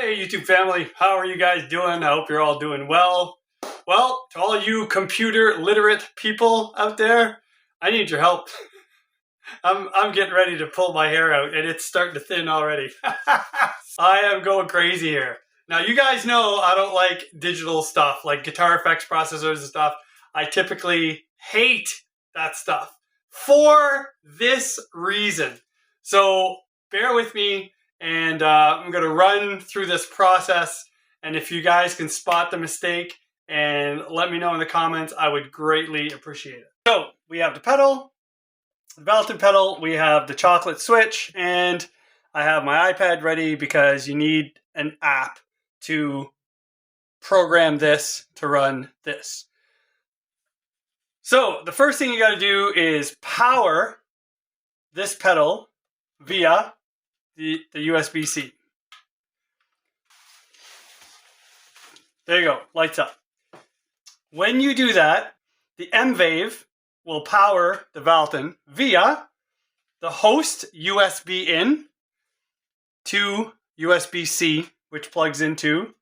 Hey YouTube family, how are you guys doing? I hope you're all doing well. Well, to all you computer literate people out there, I need your help. I'm getting ready to pull my hair out and it's starting to thin already. I am going crazy here. Now you guys know I don't like digital stuff like guitar effects processors and stuff. I typically hate that stuff for this reason. So bear with me. And I'm going to run through this process, and if you guys can spot the mistake and let me know in the comments, I would greatly appreciate it. So we have the pedal, the Valton pedal, we have the chocolate switch, and I have my iPad ready because you need an app to program this to run this. So the first thing you got to do is power this pedal via the USB-C. There you go, lights up. When you do that, the M-Vave will power the Valton via the host USB in to USB-C, which plugs into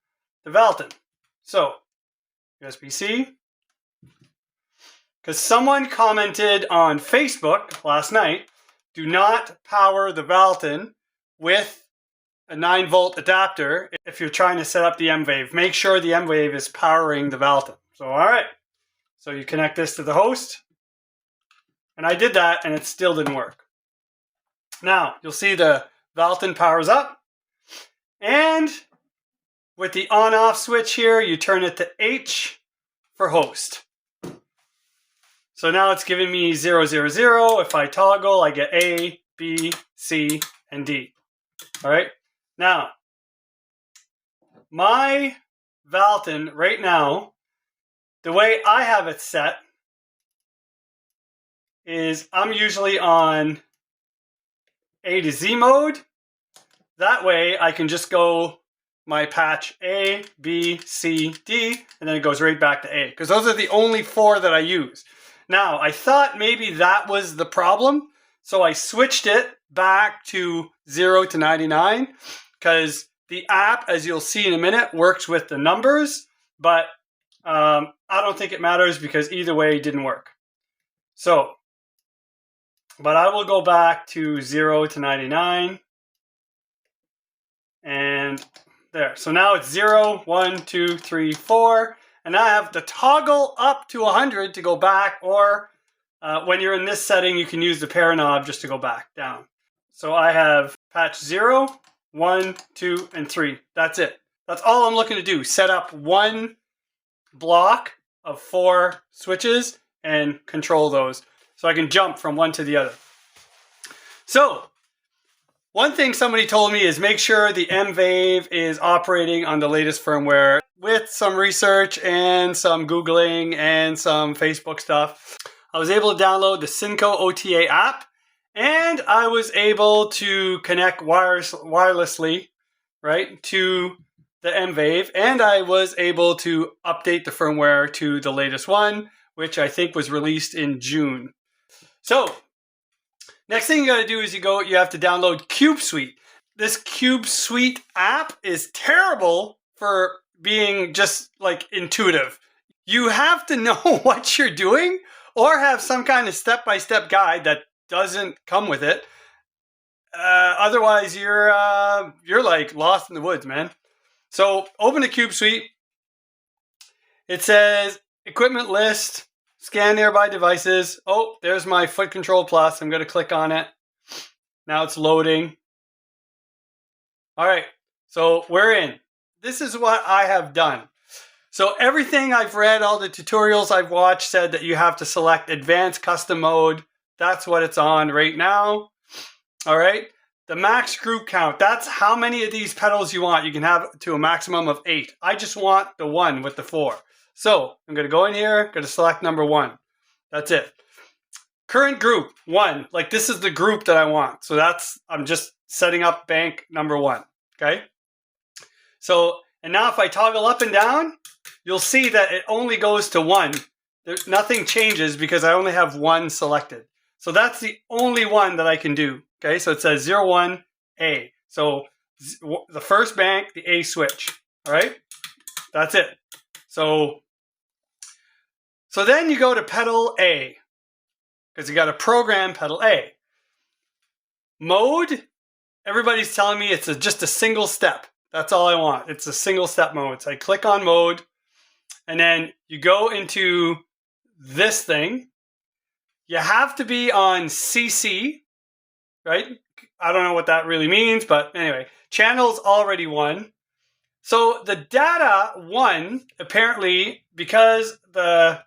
the Valton. So, USB-C. Because someone commented on Facebook last night, do not power the Valton with a 9-volt adapter if you're trying to set up the M-Vave. Make sure the M-Vave is powering the Valton. So, all right. So you connect this to the host. And I did that and it still didn't work. Now, you'll see the Valton powers up. And with the on-off switch here, you turn it to H for host. So now it's giving me 0, 0, 0. If I toggle, I get A, B, C, and D. All right. Now, my Valton right now, the way I have it set is I'm usually on A to Z mode. That way I can just go my patch A, B, C, D, and then it goes right back to A. Because those are the only 4 that I use. Now, I thought maybe that was the problem. So I switched it back to 0 to 99 because the app, as you'll see in a minute, works with the numbers, but I don't think it matters because either way it didn't work. So, but I will go back to 0 to 99 and there. So now it's 0, 1, 2, 3, 4, and I have to toggle up to 100 to go back, or when you're in this setting, you can use the pair knob just to go back down. So I have patch 0, 1, 2, and 3. That's it. That's all I'm looking to do. Set up one block of 4 switches and control those so I can jump from one to the other. So one thing somebody told me is make sure the M-Vave is operating on the latest firmware. With some research and some Googling and some Facebook stuff, I was able to download the Synco OTA app, and I was able to connect wirelessly, right, to the M-Vave, and I was able to update the firmware to the latest one, which I think was released in June. So, next thing you got to do is you have to download Cube Suite. This Cube Suite app is terrible for being just like intuitive. You have to know what you're doing or have some kind of step-by-step guide that doesn't come with it. Otherwise, you're like lost in the woods, man. So open the Cube Suite. It says equipment list, scan nearby devices. Oh, there's my Foot Control Plus. I'm going to click on it. Now it's loading. All right, so we're in. This is what I have done. So everything I've read, all the tutorials I've watched said that you have to select advanced custom mode. That's what it's on right now. All right. The max group count, that's how many of these pedals you want. You can have to a maximum of 8. I just want the one with the 4. So I'm going to go in here, going to select number 1. That's it. Current group 1. Like this is the group that I want. So I'm just setting up bank number 1. Okay. So, and now if I toggle up and down, you'll see that it only goes to 1. Nothing changes because I only have 1 selected. So that's the only one that I can do. Okay, so it says 01A. So the first bank, the A switch. All right, that's it. So then you go to pedal A, because you got to program pedal A. Mode, everybody's telling me it's just a single step. That's all I want. It's a single step mode. So I click on mode, and then you go into this thing. You have to be on CC, right? I don't know what that really means, but anyway, channel's already 1. So the data 1, apparently, because the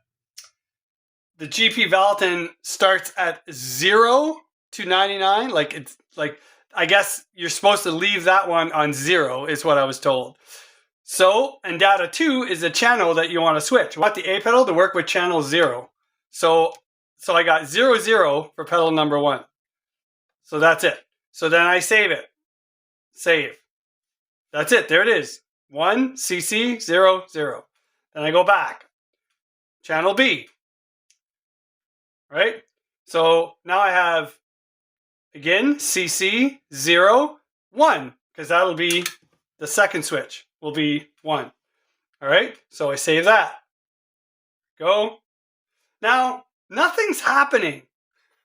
GP Valaton starts at 0 to 99, like it's like, I guess you're supposed to leave that one on 0 is what I was told. So, and data 2 is a channel that you want to switch. You want the A pedal to work with channel 0. So I got 0, 0 for pedal number 1. So that's it. So then I save it. Save. That's it. There it is. 1, CC, 0, 0. Then I go back. Channel B. Right? So now I have, again, CC, 0, 1. Because that'll be the second switch. Will be 1. All right? So I save that. Go. Now, nothing's happening.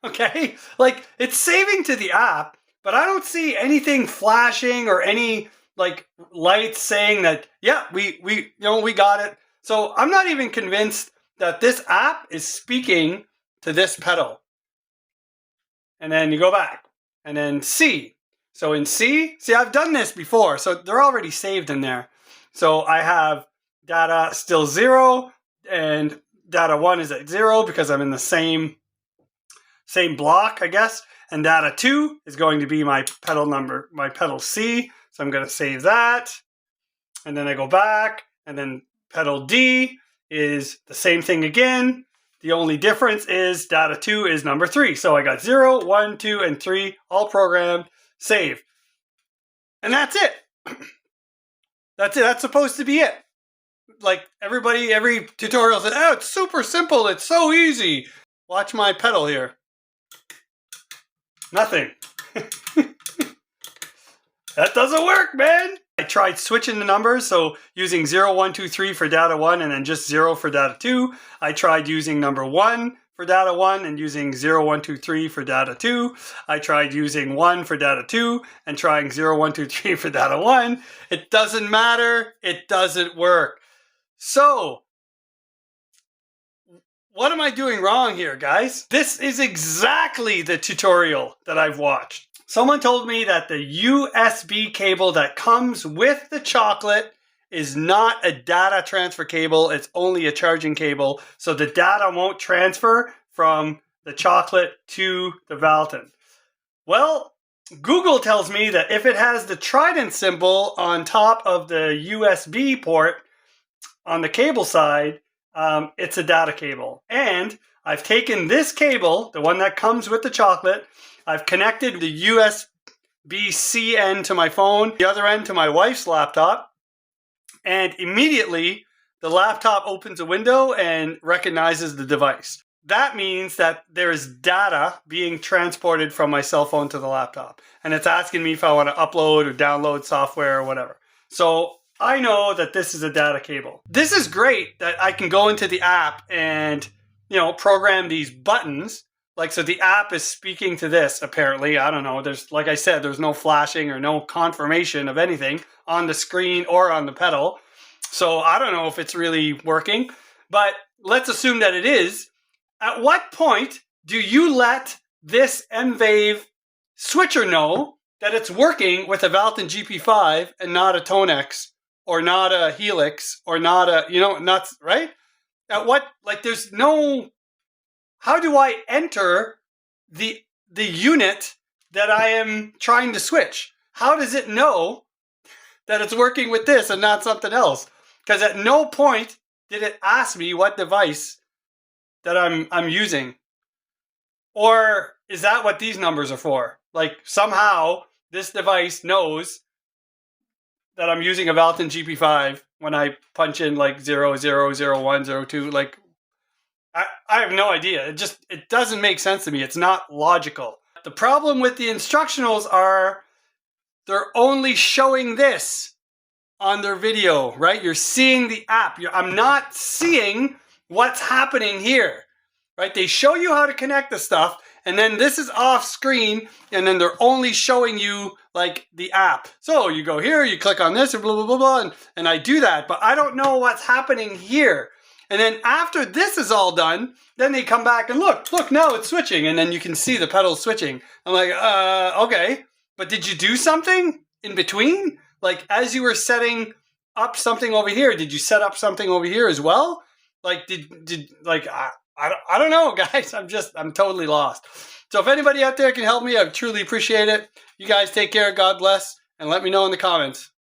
Okay? Like, it's saving to the app, but I don't see anything flashing or any like lights saying that, yeah, we got it. So I'm not even convinced that this app is speaking to this pedal. And then you go back and then C. So in C, see, I've done this before, so they're already saved in there. So I have data still 0 and data 1 is at 0 because I'm in the same block, I guess. And data 2 is going to be my pedal number, my pedal C. So I'm going to save that. And then I go back. And then pedal D is the same thing again. The only difference is data 2 is number 3. So I got 0, 1, 2, and 3 all programmed. Save. And that's it. That's it. That's supposed to be it. Like everybody, every tutorial says, oh, it's super simple. It's so easy. Watch my pedal here. Nothing. That doesn't work, man. I tried switching the numbers, so using 0, 1, 2, 3 for data 1 and then just 0 for data 2. I tried using number 1 for data 1 and using 0, 1, 2, 3 for data 2. I tried using 1 for data 2 and trying 0, 1, 2, 3 for data 1. It doesn't matter. It doesn't work. So, what am I doing wrong here, guys? This is exactly the tutorial that I've watched. Someone told me that the USB cable that comes with the chocolate is not a data transfer cable. It's only a charging cable. So the data won't transfer from the chocolate to the Valaton. Well, Google tells me that if it has the trident symbol on top of the USB port on the cable side, it's a data cable. And I've taken this cable, the one that comes with the chocolate, I've connected the USB-C end to my phone, the other end to my wife's laptop, and immediately the laptop opens a window and recognizes the device. That means that there is data being transported from my cell phone to the laptop. And it's asking me if I want to upload or download software or whatever. So I know that this is a data cable. This is great that I can go into the app and, program these buttons. Like, so the app is speaking to this, apparently. I don't know. There's, like I said, there's no flashing or no confirmation of anything on the screen or on the pedal. So I don't know if it's really working, but let's assume that it is. At what point do you let this M-Vave switcher know that it's working with a Valaton GP-5 and not a Tonex or not a Helix or not a, nuts, right? At what, like, there's no... How do I enter the unit that I am trying to switch? How does it know that it's working with this and not something else? Because at no point did it ask me what device that I'm using. Or is that what these numbers are for? Like somehow this device knows that I'm using a Valaton GP-5 when I punch in like 0, 0, 0, 1, 0, 2, like I have no idea. It doesn't make sense to me. It's not logical. The problem with the instructionals are they're only showing this on their video, right? You're seeing the app. I'm not seeing what's happening here, right? They show you how to connect the stuff, and then this is off screen, and then they're only showing you like the app. So you go here, you click on this, and blah, blah, blah, blah, and I do that, but I don't know what's happening here. And then after this is all done, then they come back and look, now it's switching, and then you can see the pedals switching. I'm like, okay, but did you do something in between? Like as you were setting up something over here, did you set up something over here as well? Like I don't know, guys. I'm totally lost. So if anybody out there can help me, I truly appreciate it. You guys take care. God bless. And let me know in the comments.